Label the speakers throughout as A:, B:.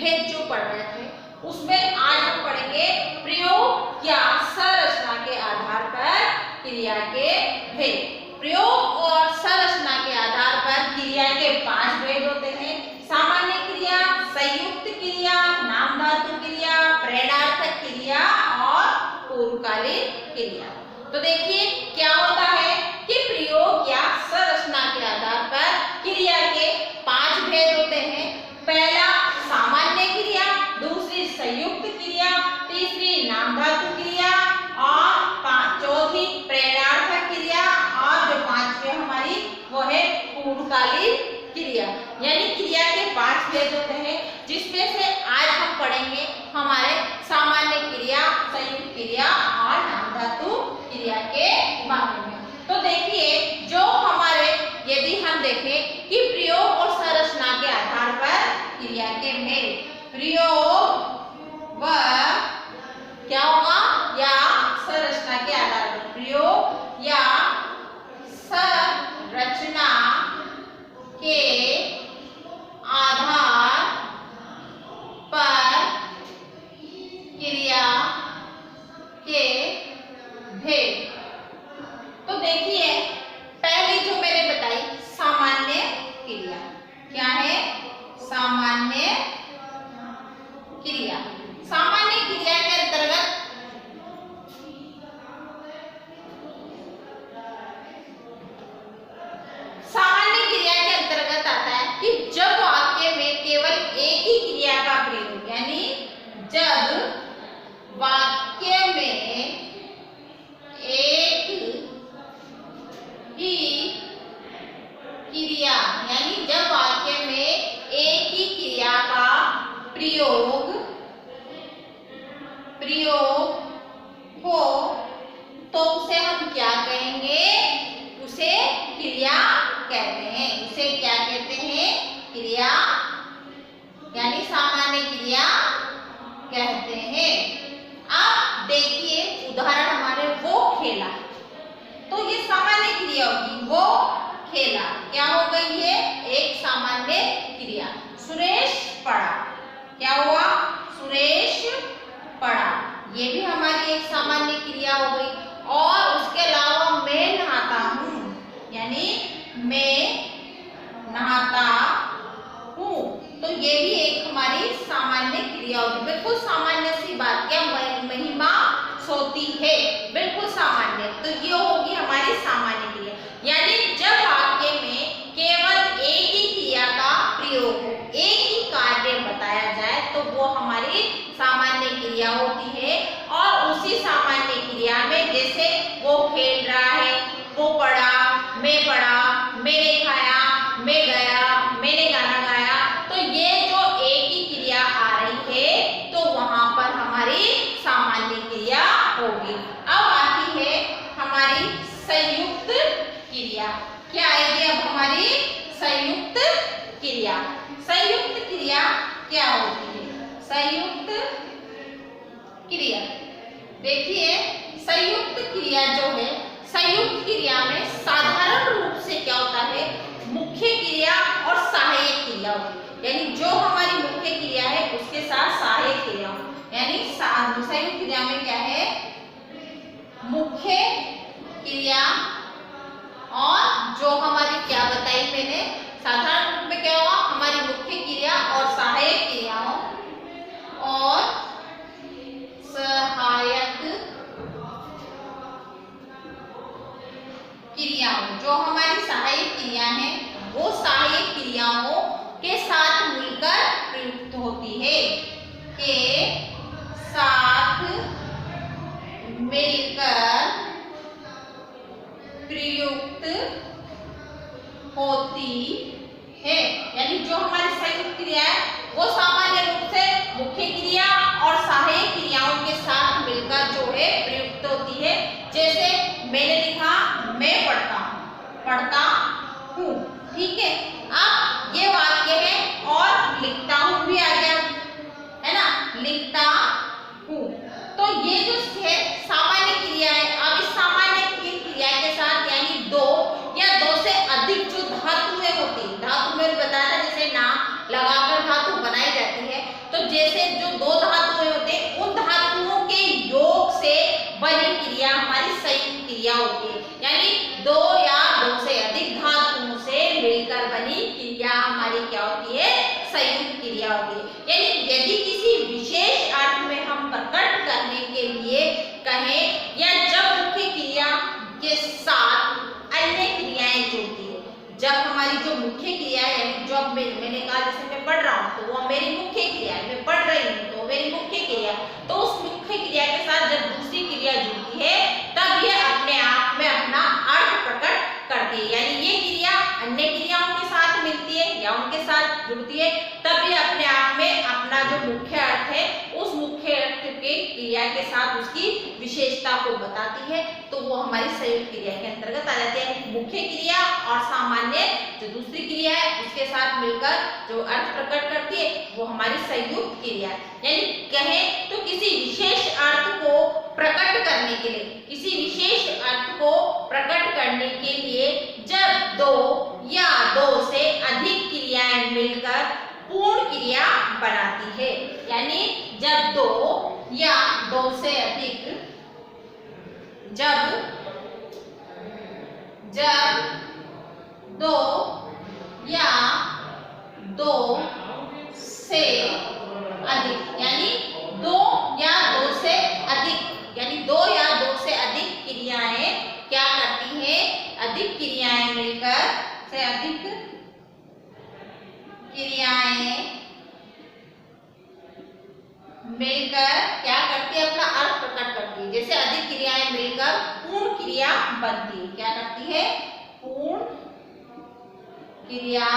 A: भेद जो पढ़ रहे थे उसमें आज हम पढ़ेंगे प्रयोग या संरचना के आधार पर क्रिया के भेद। प्रयोग और संरचना के आधार पर क्रिया के 5 भेद होते हैं। सामान्य क्रिया, संयुक्त क्रिया, नाम धातु क्रिया, प्रेरणार्थक क्रिया और पूर्वकालीन क्रिया। तो देखिए क्या होता है कि प्रयोग या संरचना के आधार पर क्रिया के 5 भेद होते हैं। पहला सामान्य क्रिया, दूसरी संयुक्त क्रिया, तीसरी नाम धातु क्रिया और चौथी प्रेरणार्थक क्रिया और जो 5वीं हमारी वो है पूर्वकालीन क्रिया। यानी क्रिया के 5 भेद होते हैं जिसमें से आज हम पढ़ेंगे हमारे सामान्य क्रिया, संयुक्त क्रिया और नाम धातु क्रिया के बारे में। तो देखिए जो हमारे यदि हम देखें कि प्रयोग और संरचना के आधार पर क्रिया के भेद, प्रयोग व क्या होगा या संरचना के आधार पर, प्रयोग या संरचना के आधार पर क्रिया के भेद। तो देखिए पहली जो मैंने बताई सामान्य क्रिया, क्या है सामान्य क्रिया। सामान्य क्रिया के अंतर्गत आता है कि जब वाक्य में केवल एक ही क्रिया का प्रयोग, यानी जब वाक्य में एक ही क्रिया, यानी जब वाक्य में एक ही क्रिया का प्रयोग हो तो उसे हम क्या कहेंगे, उसे क्रिया कहते हैं। उसे क्या कहते हैं, क्रिया, यानी सामान्य क्रिया कहते हैं। अब देखिए उदाहरण हमारे वो खेला, तो ये सामान्य क्रिया होगी। वो खेला क्या हो गई है, एक सामान्य क्रिया। सुरेश पढ़ा, क्या हुआ, सुरेश पढ़ा, ये भी हमारी एक सामान्य क्रिया हो गई। और उसके अलावा मैं नहाता हूँ, यानी मैं नहाता हूँ, तो ये भी एक हमारी सामान्य क्रिया होगी। बिल्कुल सामान्य सी बात, क्या महिमा सोती है, बिल्कुल सामान्य। तो ये होगी हमारी सामान्य क्रिया। यानी जब वाक्य में केवल एक ही क्रिया का प्रयोग हो, एक ही कार्य बताया जाए, तो वो हमारी सामान्य क्रिया होती है। और उसी सामान्य क्रिया में जैसे वो खेल रहा है, वो पढ़ा, मैंने खाया, मैं गया, मैंने गाना गाया, तो ये जो एक ही क्रिया आ रही है तो वहां पर हमारी सामान्य क्रिया होगी। अब आती है हमारी संयुक्त क्रिया। क्या आएगी अब हमारी संयुक्त क्रिया। संयुक्त क्रिया क्या होती है, संयुक्त क्रिया, देखिए संयुक्त क्रिया जो है, संयुक्त क्रिया में साधारण रूप से क्या होता है, मुख्य क्रिया और सहायक क्रिया होती है। यानी जो हमारी मुख्य क्रिया है उसके साथ सहायक क्रिया हो, यानी संयुक्त क्रिया में क्या है, मुख्य क्रिया और जो हमारी क्या बताई मैंने, साधारण रूप में क्या हुआ, हमारी मुख्य क्रिया और सहायक क्रियाओं और सहायक क्रियाओं, जो हमारी सहायक क्रिया है वो सहायक क्रियाओं के साथ मिलकर प्रयुक्त होती है, के साथ मिलकर प्रयुक्त होती है। यानी जो हमारी संयुक्त क्रिया है वो सामान्य रूप से मुख्य क्रिया और सहायक क्रियाओं के साथ मिलकर जो है प्रयुक्त होती है। जैसे मैंने लिखा, मैं पढ़ता हूँ, ठीक है। अब ये वाक्य है और लिखता हूँ भी आ गया, है ना, लिखता हूँ। तो ये जो है सामान्य क्रिया है। अब इस सामान्य क्रिया के साथ यानी दो या दो से अधिक जो धातुएं होती है, धातु में बताया जैसे नाम लगाकर धातु बनाई जाती है, तो क्रिया होती है, यानी दो या दो से अधिक धातुओं से मिलकर बनी क्रिया हमारी क्या होती है, संयुक्त क्रिया होती है। यानी यदि किसी विशेष अर्थ में हम प्रकट करने के लिए कहें या जब मुख्य क्रिया के साथ अन्य क्रियाएं जुड़ती है, जब हमारी जो मुख्य क्रिया है, जो अब मैंने कहा जैसे मैं पढ़ रहा हूँ तो वो मेरी मुख्य क्रिया है, मैं पढ़ रही हूँ तो मेरी मुख्य क्रिया, तो उस मुख्य क्रिया के साथ जब दूसरी क्रिया जुड़ती है तब ये अपने आप में अपना अर्थ प्रकट करती है। यानी ये क्रिया अन्य क्रियाओं के साथ मिलती है या उनके साथ जुड़ती है तब ये अपने आप में अपना जो मुख्य अर्थ है उस मुख्य अर्थ के क्रिया के साथ उसकी विशेषता को बताती है, तो वो हमारी संयुक्त क्रिया के अंतर्गत आ जाती है। मुख्य क्रिया और सामान्य जो दूसरी क्रिया है उसके साथ मिलकर जो अर्थ प्रकट करती है वो हमारी संयुक्त क्रिया है। यानी कहें तो किसी विशेष अर्थ को प्रकट करने के लिए, किसी विशेष अर्थ को प्रकट करने के लिए जब दो या दो से अधिक क्रियाएं मिलकर पूर्ण क्रिया बनाती है, यानी जब दो या दो से अधिक जब दो या दो से अधिक, यानी दो या दो से अधिक, यानी दो या दो से अधिक क्रियाएं क्या करती हैं, अधिक क्रियाएं मिलकर से अधिक क्रियाएं मिलकर क्या करती है, अपना अर्थ प्रकट करती है। जैसे अधिक क्रियाएं मिलकर पूर्ण क्रिया बनती है, क्या करती है, पूर्ण क्रिया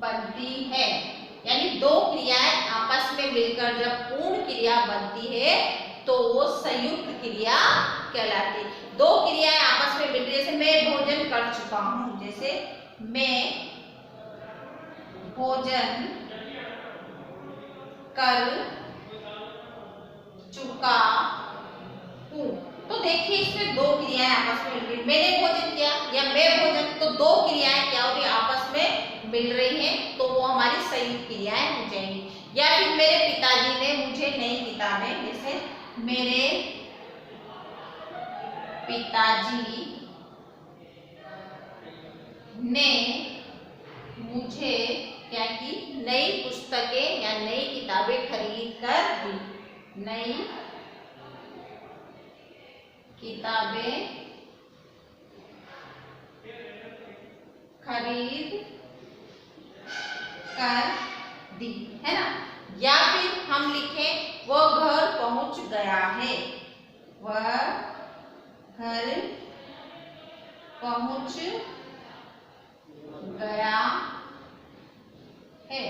A: बनती है। यानी दो क्रियाएं आपस में मिलकर जब पूर्ण क्रिया बनती है तो वो संयुक्त क्रिया कहलाती है। दो क्रियाएं आपस में मिल रही, जैसे मैं भोजन कर चुका हूं, जैसे मैं भोजन कर चुका हूं, तो देखिए इसमें दो क्रियाएं आपस में मिल रही, मैंने भोजन किया या मैं भोजन, तो दो क्रियाएं क्या हो रही आपस में मिल रही हैं, तो वो हमारी संयुक्त क्रियाएं हो जाएंगी। या फिर मेरे पिताजी ने मुझे नई किताबें, जैसे मेरे पिताजी ने मुझे क्या की, नई पुस्तकें या नई किताबें खरीद कर दी, नई किताबें खरीद कर दी, है ना। या फिर हम लिखें वह घर पहुंच गया है, वह घर पहुंच गया है।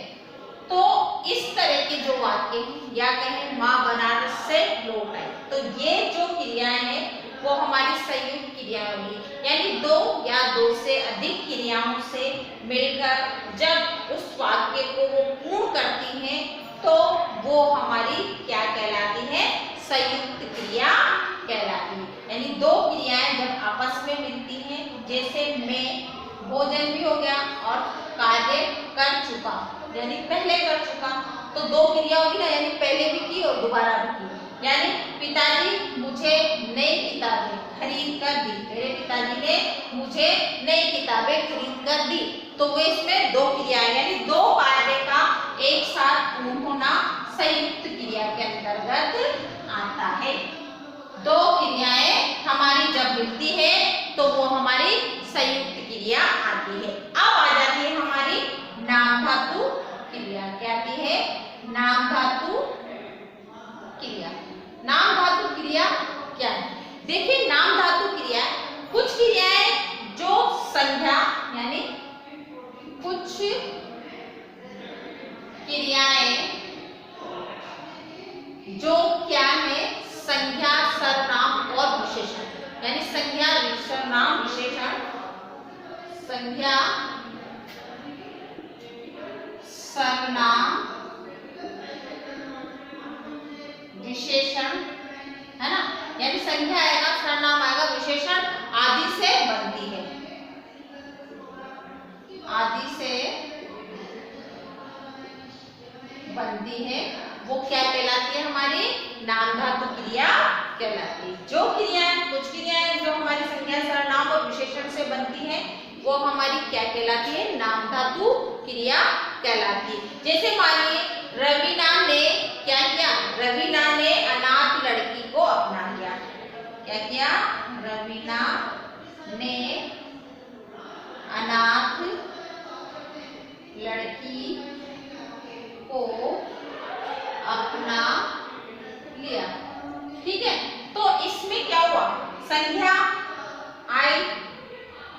A: तो इस तरह के जो वाक्य हैं, या कहें माँ बनारस से लौट आई, तो ये जो क्रियाएं हैं वो हमारी संयुक्त क्रिया होगी। यानी दो या दो से अधिक क्रियाओं से मिलकर जब उस वाक्य को वो पूर्ण करती हैं तो वो हमारी क्या कहलाती है, संयुक्त क्रिया कहलाती है। यानी दो क्रियाएं जब आपस में मिलती हैं, जैसे मैं भोजन भी हो गया और कार्य कर चुका, यानी पहले कर चुका, तो दो क्रिया होगी ना, यानी पहले भी की और दोबारा भी की। यानी पिताजी मुझे नई किताबें खरीद कर दी, मेरे पिताजी ने मुझे नई किताबें खरीद कर दी, तो वो इसमें दो क्रिया, यानी दो कार्य का एक साथ पूर्ण होना संयुक्त क्रिया के अंतर्गत आता है। दो क्रियाएं हमारी जब मिलती है तो वो हमारी संयुक्त क्रिया आती है। अब आ जाती है हमारी नाम धातु क्रिया, क्या आती है, नाम धातु क्रिया। नाम धातु क्रिया क्या है, देखिए नाम धातु क्रिया कुछ क्रियाएं जो संज्ञा, यानी कुछ क्रियाएं जो क्या है, संज्ञा, सर्वनाम और विशेषण, यानी संज्ञा, सर्वनाम, विशेषण, संज्ञा, सर्वनाम, विशेषण, है ना। यानी संज्ञा आएगा, सर्वनाम आएगा, विशेषण आदि से बनती है, आदि से बनती है, वो क्या कहलाती है, हमारी नाम धातु क्रिया कहलाती है। जो क्रियाएं, कुछ क्रियाएं जो हमारी संज्ञा, सर्वनाम और विशेषण से बनती हैं वो हमारी क्या कहलाती है? नाम धातु क्रिया कहलाती है। जैसे मानिए रवीना ने क्या किया? रवीना ने अनाथ लड़की को अपना लिया। क्या किया? रवीना ने अनाथ लड़की को अपना लिया। ठीक है, तो इसमें क्या हुआ? संज्ञा आई,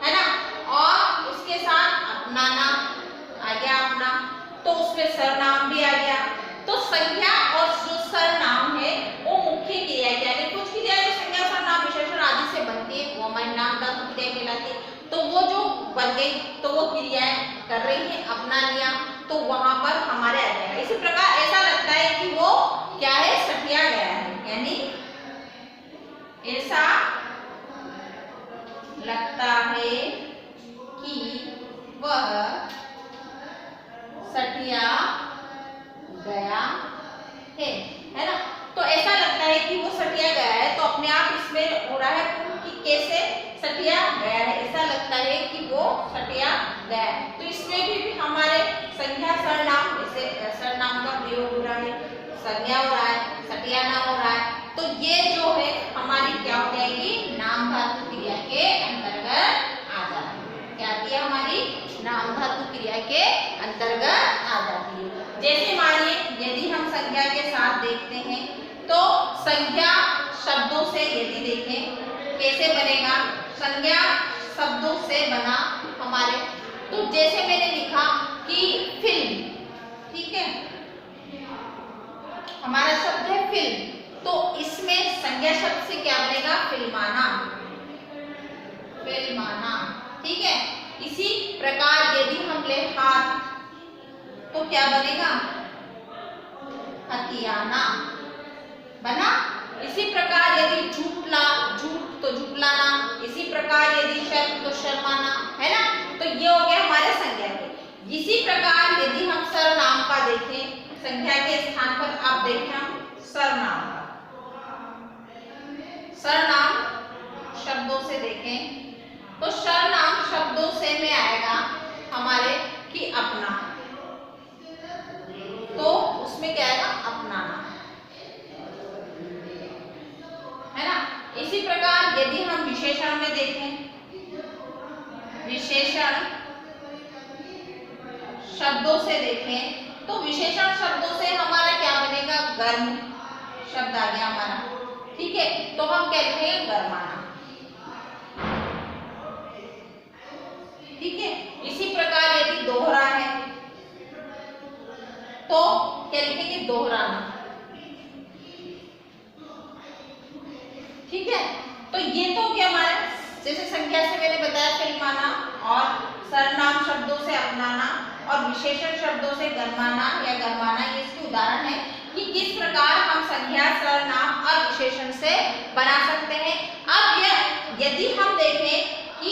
A: है ना, और उसके साथ अपनाना आ गया अपना, तो उसमें सर्वनाम भी आ गया। तो संज्ञा और जो सर्वनाम है वो मुख्य क्रिया है, यानी कुछ क्रिया जो संज्ञा, सर्वनाम, विशेषण आदि से बनती है वो हमारी नाम धातु क्रिया कहलाती है। तो वो जो बन गई तो वो क्रियाएं कर रही है, अपना लिया, तो वहां पर हमारे आ जाएगा। इसी प्रकार ऐसा लगता है कि वो क्या है? सटिया गया है, यानी ऐसा लगता है कि वह सटिया गया है ना। तो ऐसा लगता है कि वो सटिया गया है, तो अपने आप इसमें हो रहा है कि कैसे सटिया गया है, ऐसा लगता है कि वो सटिया गया है। तो इसमें भी हमारे संज्ञा, सर्वनाम, जैसे सर्वनाम का प्रयोग हो रहा है, संज्ञा हो रहा है, सटिया नाम हो रहा है, तो ये जो है हमारी क्या हो जाएगी? नाम धातु क्रिया के अंतर्गत आ जाती है। क्या आती है? हमारी नाम धातु क्रिया के अंतर्गत आ जाती है। जैसे मानिए यदि हम संज्ञा के साथ देखते हैं तो संज्ञा शब्दों से यदि देखें कैसे बनेगा? संज्ञा शब्दों से बना हमारे, तो जैसे मैंने लिखा कि फिल्म, ठीक है, हमारा शब्द है फिल्म, तो इसमें संज्ञा शब्द से क्या बनेगा? फिल्माना, फिल्माना, ठीक है। इसी प्रकार यदि हम ले हाथ तो क्या बनेगा? हथियाना बना। इसी प्रकार यदि झूठला, झूठ तो झूठलाना, इसी प्रकार यदि शर्म तो शर्माना, है ना। तो ये हो गया हमारे संज्ञा के। इसी प्रकार यदि हम सर्वनाम का देखें, संज्ञा के स्थान पर आप देखें हम सर्वनाम का, सर्वनाम शब्दों से देखें तो सर्वनाम शब्दों से में आएगा हमारे कि अपना, तो उसमें क्या आएगा? अपनाना, है ना। इसी प्रकार यदि हम विशेषण में देखें, विशेषण शब्दों से देखें तो विशेषण शब्दों से हमारा क्या बनेगा? गर्म शब्द आ गया हमारा, ठीक है, तो हम कहते हैं गर्माना, ठीक है। इसी प्रकार यदि दोहरा है तो क्या लिखेंगे? दोहराना, ठीक है। तो ये तो क्या हमारा, जैसे संज्ञा से मैंने बताया फिल्माना, और सर्वनाम शब्दों से अपनाना, और विशेषण शब्दों से गर्माना या गर्माना, ये इसके उदाहरण है कि किस प्रकार हम संज्ञा, सर्वनाम और विशेषण से बना सकते हैं। अब यदि हम देखें कि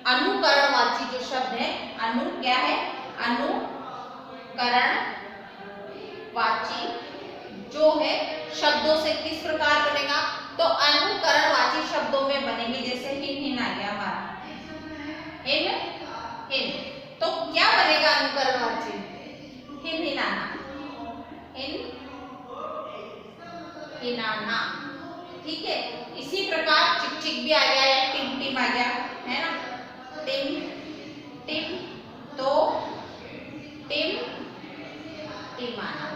A: अनुकरणवाची जो शब्द है, क्या है? अनुकरणवाची जो है शब्दों से किस प्रकार बनेगा? तो अनुकरणवाची शब्दों में बनेंगे, जैसे हिन आ गया हमारा, हिन, तो क्या बनेगा अनुकरणवाची? हिनाना, हिनाना, ठीक है। इसी प्रकार चिक भी आ गया या टिम आ गया, है ना, टिम, तो टिमाना,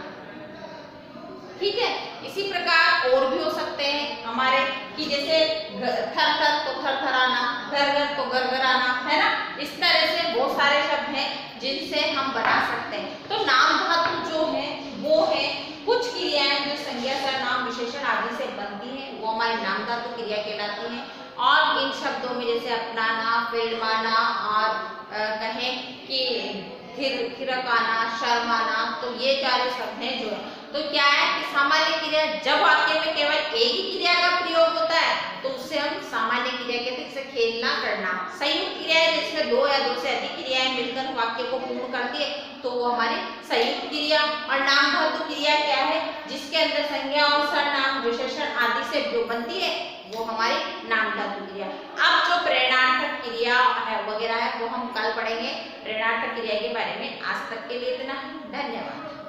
A: ठीक है। इसी प्रकार और भी हो सकते हैं हमारे कि जैसे थर तो थरथराना, घर तो गरगराना, है ना। इस तरह से बहुत सारे शब्द हैं जिनसे हम बना सकते हैं। तो नाम धातु जो है वो है कुछ क्रियाएं जो संज्ञा, सर्वनाम, विशेषण आदि से बनती हैं, वो हमारी नाम धातु क्रिया कहलाती हैं। और इन शब्दों में जैसे अपनाना, फिल्माना और कहें कि थिरकाना, शर्माना, तो ये चारों शब्द हैं जो है। तो क्या है कि सामान्य क्रिया, जब वाक्य में केवल एक ही क्रिया का प्रयोग होता है तो उससे हम सामान्य क्रिया कहते हैं। खेलना करना। संयुक्त क्रिया है जिसमें दो या दो से अधिक क्रियाएं मिलकर वाक्य को पूर्ण करती है तो वो हमारी संयुक्त क्रिया। और नाम धातु क्रिया क्या है, जिसके अंदर संज्ञा और सर्वनाम विशेषण आदि से जो बनती है वो हमारी नाम धातु क्रिया। अब जो प्रेरणार्थक क्रिया है वगैरह है वो हम कल पढ़ेंगे। प्रेरणार्थक क्रिया के बारे में आज तक के लिए इतना। धन्यवाद।